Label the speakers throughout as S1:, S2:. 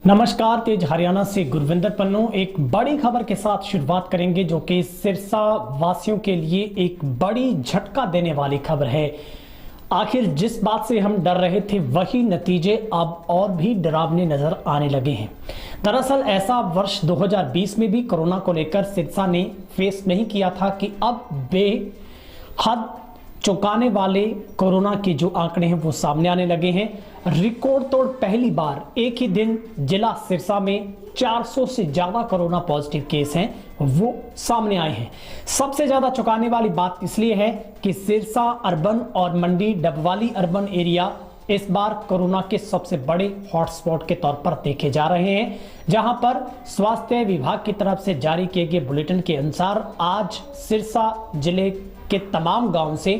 S1: नमस्कार, तेज हरियाणा से गुरविंदर पन्नू एक बड़ी खबर के साथ शुरुआत करेंगे जो कि सिरसा वासियों के लिए एक बड़ी झटका देने वाली खबर है। आखिर जिस बात से हम डर रहे थे वही नतीजे अब और भी डरावने नजर आने लगे हैं। दरअसल ऐसा वर्ष 2020 में भी कोरोना को लेकर सिरसा ने फेस नहीं किया था कि अब बेहद चौंकाने वाले कोरोना के जो आंकड़े हैं वो सामने आने लगे हैं। रिकॉर्ड तोड़ पहली बार एक ही दिन जिला सिरसा में 400 से ज्यादा कोरोना पॉजिटिव केस हैं वो सामने आए हैं। सबसे ज्यादा चौंकाने वाली बात इसलिए है कि सिरसा अर्बन और मंडी डबवाली अर्बन एरिया इस बार कोरोना के सबसे बड़े हॉटस्पॉट के तौर पर देखे जा रहे हैं, जहां पर स्वास्थ्य विभाग की तरफ से जारी किए गए बुलेटिन के अनुसार आज सिरसा जिले के तमाम गांव से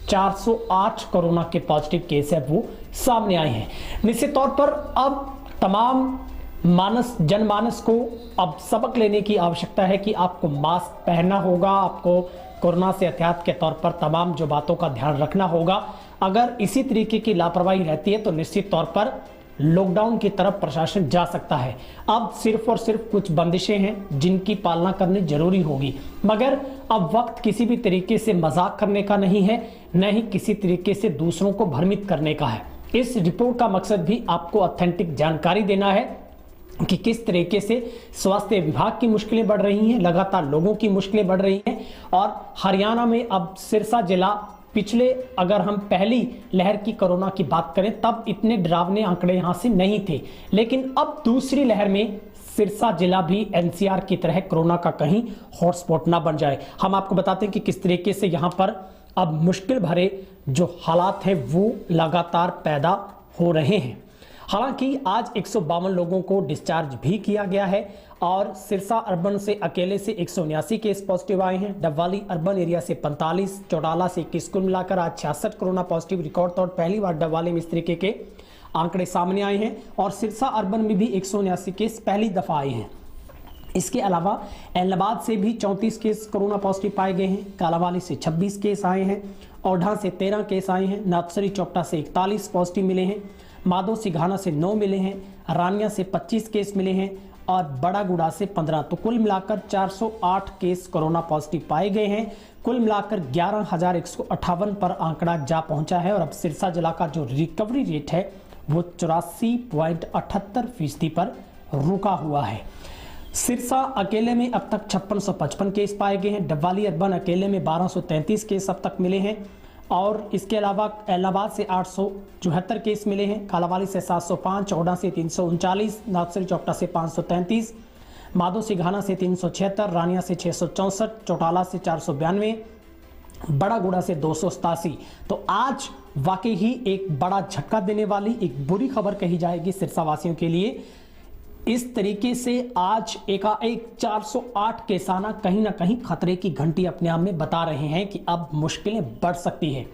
S1: 408 कोरोना के पॉजिटिव केस है वो सामने आए हैं। निश्चित तौर पर अब तमाम जनमानस को अब सबक लेने की आवश्यकता है कि आपको मास्क पहनना होगा, आपको कोरोना से एहतियात के तौर पर तमाम जो बातों का ध्यान रखना होगा। अगर इसी तरीके की लापरवाही रहती है तो निश्चित तौर पर लॉकडाउन की तरफ प्रशासन जा सकता है। अब सिर्फ और सिर्फ कुछ बंदिशें हैं जिनकी पालना करनी जरूरी होगी, मगर अब वक्त किसी भी तरीके से मजाक करने का नहीं है, न ही किसी तरीके से दूसरों को भ्रमित करने का है। इस रिपोर्ट का मकसद भी आपको ऑथेंटिक जानकारी देना है कि किस तरीके से स्वास्थ्य विभाग की मुश्किलें बढ़ रही हैं, लगातार लोगों की मुश्किलें बढ़ रही हैं। और हरियाणा में अब सिरसा जिला पिछले अगर हम पहली लहर की कोरोना की बात करें तब इतने डरावने आंकड़े यहां से नहीं थे, लेकिन अब दूसरी लहर में सिरसा जिला भी एनसीआर की तरह कोरोना का कहीं हॉटस्पॉट ना बन जाए। हम आपको बताते हैं कि किस तरीके से यहां पर अब मुश्किल भरे जो हालात है वो लगातार पैदा हो रहे हैं। हालांकि आज 152 लोगों को डिस्चार्ज भी किया गया है और सिरसा अर्बन से अकेले से 179 केस पॉजिटिव आए हैं। डबवाली अर्बन एरिया से 45, चौटाला से 21, कुल मिलाकर आज 66 कोरोना पॉजिटिव रिकॉर्ड तौर पहली बार डबवाली में इस तरीके के आंकड़े सामने आए हैं और सिरसा अर्बन में भी 179 केस पहली दफा आए हैं। इसके अलावा एलनाबाद से भी 34 केस कोरोना पॉजिटिव पाए गए हैं, कालावाली से 26 केस आए हैं, ओढ़ा से 13 केस आए हैं, नाथसरी चौपटा से 41 पॉजिटिव मिले हैं, माधो सिघाना से 9 मिले हैं, रानिया से 25 केस मिले हैं और बड़ागुड़ा से 15। तो कुल मिलाकर 408 केस कोरोना पॉजिटिव पाए गए हैं। कुल मिलाकर 11,158 पर आंकड़ा जा पहुंचा है और अब सिरसा जिला का जो रिकवरी रेट है वो 84.78% पर रुका हुआ है। सिरसा अकेले में अब तक 5655 केस पाए गए हैं। डबवाली अर्बन अकेले में 1233 केस अब तक मिले हैं और इसके अलावा एलनाबाद से 874 केस मिले हैं, कालावाली से 705, चौड़ा से 339, नाथसरी चौपटा से 533, माधो सिघाना से 376, रानिया से 664, चौटाला से 492, बड़ागुड़ा से 287। तो आज वाकई ही एक बड़ा झटका देने वाली एक बुरी खबर कही जाएगी सिरसा वासियों के लिए। इस तरीके से आज एकाएक 408 केस आना कहीं ना कहीं खतरे की घंटी अपने आप में बता रहे हैं कि अब मुश्किलें बढ़ सकती है।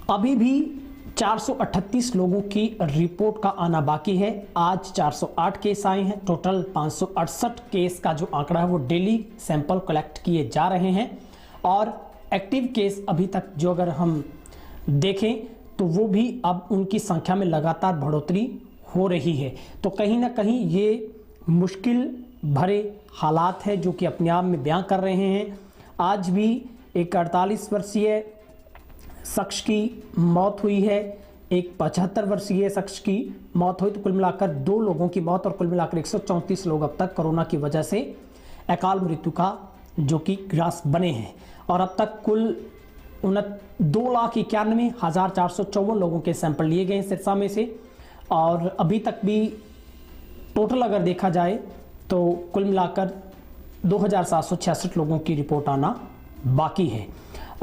S1: अभी भी 438 लोगों की रिपोर्ट का आना बाकी है। आज 408 केस आए हैं। टोटल 568 केस का जो आंकड़ा है वो डेली सैंपल कलेक्ट किए जा रहे हैं और एक्टिव केस अभी तक जो अगर हम देखें तो वो भी अब उनकी संख्या में लगातार बढ़ोतरी हो रही है। तो कहीं ना कहीं ये मुश्किल भरे हालात है जो कि अपने आप में बयां कर रहे हैं। आज भी एक 48 वर्षीय शख्स की मौत हुई है, एक 75 वर्षीय शख्स की मौत हुई। तो कुल मिलाकर 2 लोगों की मौत और कुल मिलाकर 134 लोग अब तक कोरोना की वजह से अकाल मृत्यु का जो कि ग्रास बने हैं और अब तक कुल 2,91,454 लोगों के सैंपल लिए गए हैं सिरसा में से और अभी तक भी टोटल अगर देखा जाए तो कुल मिलाकर 2,766 लोगों की रिपोर्ट आना बाकी है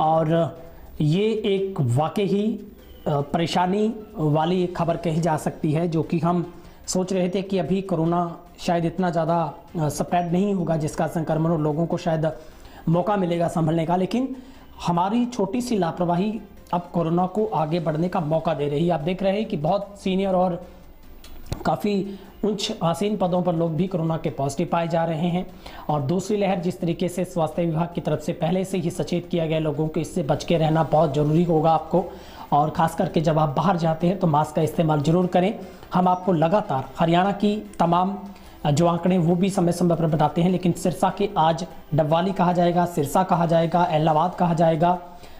S1: और ये एक वाकई ही परेशानी वाली एक खबर कही जा सकती है, जो कि हम सोच रहे थे कि अभी कोरोना शायद इतना ज़्यादा स्प्रेड नहीं होगा जिसका संक्रमण और लोगों को शायद मौका मिलेगा संभलने का, लेकिन हमारी छोटी सी लापरवाही अब कोरोना को आगे बढ़ने का मौका दे रही है। आप देख रहे हैं कि बहुत सीनियर और काफ़ी उच्च आसीन पदों पर लोग भी कोरोना के पॉजिटिव पाए जा रहे हैं और दूसरी लहर जिस तरीके से स्वास्थ्य विभाग की तरफ से पहले से ही सचेत किया गया लोगों को इससे बच के रहना बहुत ज़रूरी होगा आपको और खास करके जब आप बाहर जाते हैं तो मास्क का इस्तेमाल जरूर करें। हम आपको लगातार हरियाणा की तमाम जो आंकड़े वो भी समय समय पर बताते हैं, लेकिन सिरसा के आज डबवाली कहा जाएगा, सिरसा कहा जाएगा, एलाहाबाद कहा जाएगा,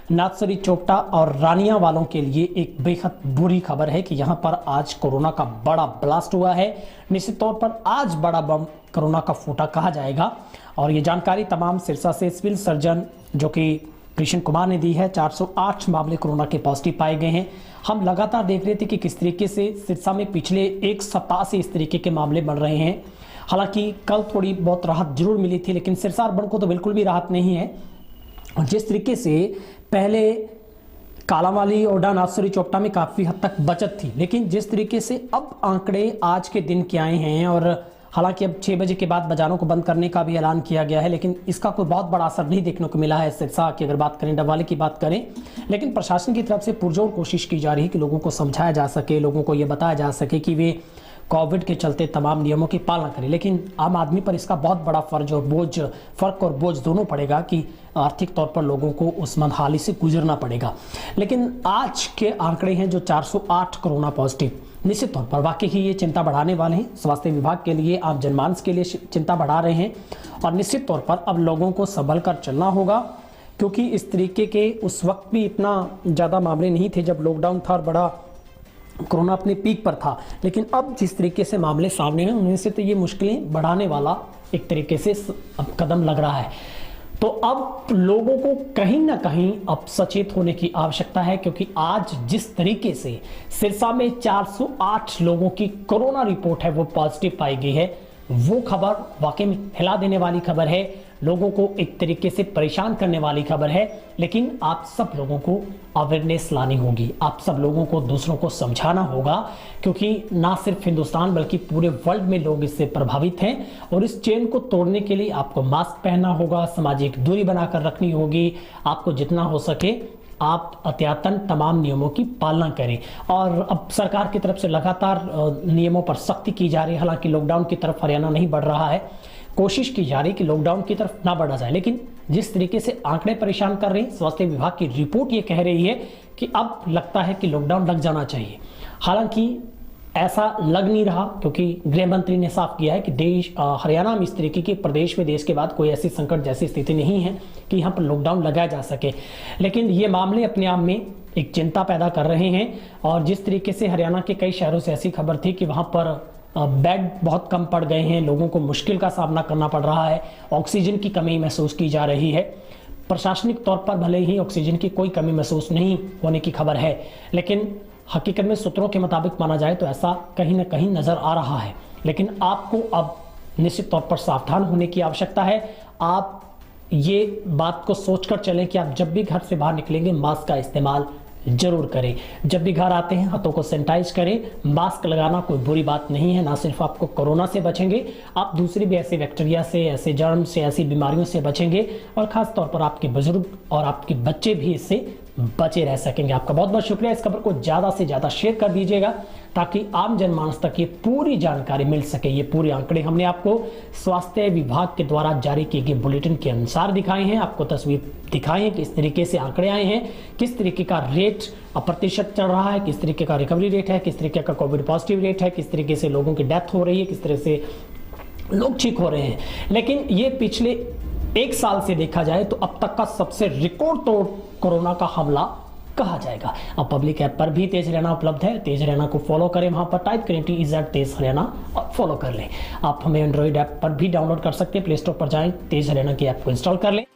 S1: नाथसरी, चोपटा और रानिया वालों के लिए एक बेहद बुरी खबर है कि यहाँ पर आज कोरोना का बड़ा ब्लास्ट हुआ है। निश्चित तौर पर आज बड़ा बम कोरोना का फूटा कहा जाएगा और ये जानकारी तमाम सिरसा से सिविल सर्जन जो कि कृष्ण कुमार ने दी है। 408 मामले कोरोना के पॉजिटिव पाए गए हैं। हम लगातार देख रहे थे कि किस तरीके से सिरसा में पिछले एक सप्ताह से इस तरीके के मामले बढ़ रहे हैं। हालांकि कल थोड़ी बहुत राहत जरूर मिली थी, लेकिन सिरसा अर्बन को तो बिल्कुल भी राहत नहीं है। और जिस तरीके से पहले कालांवाली, ओडा, नाथसरी, चोपटा में काफ़ी हद तक बचत थी, लेकिन जिस तरीके से अब आंकड़े आज के दिन के आए हैं और हालांकि अब 6 बजे के बाद बाजारों को बंद करने का भी ऐलान किया गया है, लेकिन इसका कोई बहुत बड़ा असर नहीं देखने को मिला है सिरसा की अगर बात करें, डबवाली की बात करें। लेकिन प्रशासन की तरफ से पुरजोर कोशिश की जा रही है कि लोगों को समझाया जा सके, लोगों को ये बताया जा सके कि वे कोविड के चलते तमाम नियमों की पालना करें। लेकिन आम आदमी पर इसका बहुत बड़ा फर्क और बोझ दोनों पड़ेगा कि आर्थिक तौर पर लोगों को उस मंदहाली से गुजरना पड़ेगा। लेकिन आज के आंकड़े हैं जो 408 कोरोना पॉजिटिव, निश्चित तौर पर वाकई ही ये चिंता बढ़ाने वाले हैं। स्वास्थ्य विभाग के लिए, आम जनमानस के लिए चिंता बढ़ा रहे हैं और निश्चित तौर पर अब लोगों को संभल कर चलना होगा, क्योंकि इस तरीके के उस वक्त भी इतना ज़्यादा मामले नहीं थे जब लॉकडाउन था और बड़ा कोरोना अपने पीक पर था। लेकिन अब जिस तरीके से मामले सामने हैं उनमें से तो ये मुश्किलें बढ़ाने वाला एक तरीके से अब कदम लग रहा है। तो अब लोगों को कहीं ना कहीं अब सचेत होने की आवश्यकता है, क्योंकि आज जिस तरीके से सिरसा में 408 लोगों की कोरोना रिपोर्ट है वो पॉजिटिव पाई गई है, वो खबर वाकई में हिला देने वाली खबर है, लोगों को एक तरीके से परेशान करने वाली खबर है। लेकिन आप सब लोगों को अवेयरनेस लानी होगी, आप सब लोगों को दूसरों को समझाना होगा, क्योंकि ना सिर्फ हिंदुस्तान बल्कि पूरे वर्ल्ड में लोग इससे प्रभावित हैं। और इस चेन को तोड़ने के लिए आपको मास्क पहनना होगा, सामाजिक दूरी बनाकर रखनी होगी, आपको जितना हो सके आप अत्यातन तमाम नियमों की पालना करें। और अब सरकार की तरफ से लगातार नियमों पर सख्ती की जा रही है। हालांकि लॉकडाउन की तरफ हरियाणा नहीं बढ़ रहा है, कोशिश की जा रही है कि लॉकडाउन की तरफ ना बढ़ा जाए, लेकिन जिस तरीके से आंकड़े परेशान कर रहे हैं, स्वास्थ्य विभाग की रिपोर्ट ये कह रही है कि अब लगता है कि लॉकडाउन लग जाना चाहिए। हालांकि ऐसा लग नहीं रहा, क्योंकि गृह मंत्री ने साफ किया है कि हरियाणा में इस तरीके के प्रदेश में देश के बाद कोई ऐसी संकट जैसी स्थिति नहीं है कि यहाँ पर लॉकडाउन लगाया जा सके। लेकिन ये मामले अपने आप में एक चिंता पैदा कर रहे हैं। और जिस तरीके से हरियाणा के कई शहरों से ऐसी खबर थी कि वहाँ पर बेड बहुत कम पड़ गए हैं, लोगों को मुश्किल का सामना करना पड़ रहा है, ऑक्सीजन की कमी महसूस की जा रही है। प्रशासनिक तौर पर भले ही ऑक्सीजन की कोई कमी महसूस नहीं होने की खबर है, लेकिन हकीकत में सूत्रों के मुताबिक माना जाए तो ऐसा कहीं ना कहीं नजर आ रहा है। लेकिन आपको अब निश्चित तौर पर सावधान होने की आवश्यकता है। आप ये बात को सोचकर चलें कि आप जब भी घर से बाहर निकलेंगे मास्क का इस्तेमाल जरूर करें। जब भी घर आते हैं हाथों को सैनिटाइज करें। मास्क लगाना कोई बुरी बात नहीं है, ना सिर्फ आपको कोरोना से बचेंगे, आप दूसरी भी ऐसे बैक्टीरिया से, ऐसे जर्म से, ऐसी बीमारियों से बचेंगे और खास तौर पर आपके बुजुर्ग और आपके बच्चे भी इससे बचे रह सकेंगे। आपका बहुत बहुत शुक्रिया। इस खबर को ज़्यादा से ज़्यादा शेयर कर दीजिएगा ताकि आम जनमानस तक ये पूरी जानकारी मिल सके। ये पूरे आंकड़े हमने आपको स्वास्थ्य विभाग के द्वारा जारी किए गए बुलेटिन के अनुसार दिखाए हैं, आपको तस्वीर दिखाई है किस तरीके से आंकड़े आए हैं, किस तरीके का रेट प्रतिशत चल रहा है, किस तरीके का रिकवरी रेट है, किस तरीके का कोविड पॉजिटिव रेट है, किस तरीके से लोगों की डेथ हो रही है, किस तरह से लोग ठीक हो रहे हैं। लेकिन ये पिछले एक साल से देखा जाए तो अब तक का सबसे रिकॉर्ड तोड़ कोरोना का हमला कहा जाएगा। अब पब्लिक ऐप पर भी तेज हरियाणा उपलब्ध है, तेज हरियाणा को फॉलो करें, वहां पर टाइप करें TEZ तेज हरियाणा और फॉलो कर लें। आप हमें एंड्रॉइड ऐप पर भी डाउनलोड कर सकते हैं, प्ले स्टोर पर जाएं, तेज हरियाणा की ऐप को इंस्टॉल कर लें।